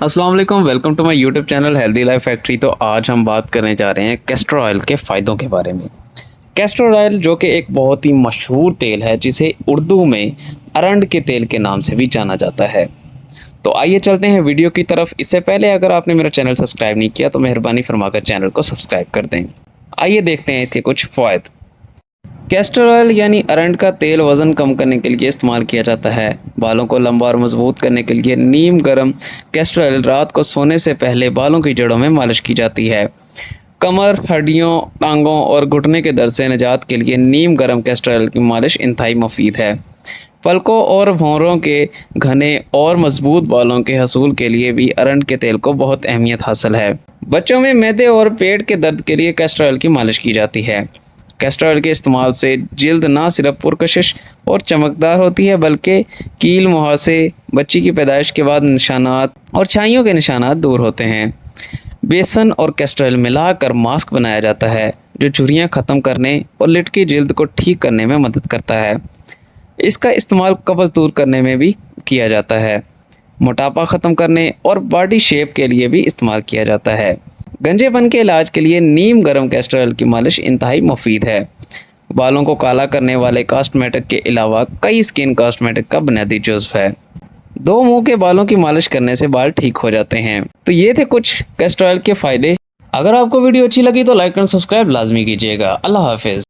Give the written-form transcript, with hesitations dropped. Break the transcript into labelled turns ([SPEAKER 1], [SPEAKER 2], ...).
[SPEAKER 1] अस्सलाम वालेकुम, welcome to my YouTube channel Healthy Life Factory. तो आज हम बात करने जा रहे हैं कैस्टर ऑयल के फ़ायदों के बारे में। कैस्टर ऑयल जो कि एक बहुत ही मशहूर तेल है, जिसे उर्दू में अरंड के तेल के नाम से भी जाना जाता है। तो आइए चलते हैं वीडियो की तरफ। इससे पहले अगर आपने मेरा चैनल सब्सक्राइब नहीं किया तो मेहरबानी फरमाकर चैनल को सब्सक्राइब कर दें। आइए देखते हैं इसके कुछ फ़ायदे। कैस्टर ऑयल यानी अरंड का तेल वज़न कम करने के लिए इस्तेमाल किया जाता है। बालों को लंबा और मजबूत करने के लिए नीम गर्म कैस्टर ऑयल रात को सोने से पहले बालों की जड़ों में मालिश की जाती है। कमर, हड्डियों, टांगों और घुटने के दर्द से निजात के लिए नीम गर्म कैस्टर ऑयल की मालिश इंतहाई मुफीद है। पलकों और भौरों के घने और मजबूत बालों के हसूल के लिए भी अरंड के तेल को बहुत अहमियत हासिल है। बच्चों में मैदे और पेट के दर्द के लिए कैस्टर ऑयल की मालिश की जाती है। कैस्टर ऑयल के इस्तेमाल से जिल्द ना सिर्फ पुरकशिश और चमकदार होती है, बल्कि कील, मुहासे, बच्ची की पैदाइश के बाद निशानात और छाइयों के निशानात दूर होते हैं। बेसन और कैस्टर ऑयल मिलाकर मास्क बनाया जाता है, जो झुर्रियाँ ख़त्म करने और लिटकी जिल्द को ठीक करने में मदद करता है। इसका इस्तेमाल कब्ज़ दूर करने में भी किया जाता है। मोटापा ख़त्म करने और बॉडी शेप के लिए भी इस्तेमाल किया जाता है। गंजेपन के इलाज के लिए नीम गर्म कैस्टर ऑयल की मालिश इंतहाई मुफीद है। बालों को काला करने वाले कॉस्मेटिक के अलावा कई स्किन कॉस्मेटिक का बुनियादी जुज़्व है। दो मुंह के बालों की मालिश करने से बाल ठीक हो जाते हैं। तो ये थे कुछ कैस्टर ऑयल के फ़ायदे। अगर आपको वीडियो अच्छी लगी तो लाइक एंड सब्सक्राइब लाजमी कीजिएगा। अल्लाह हाफिज़।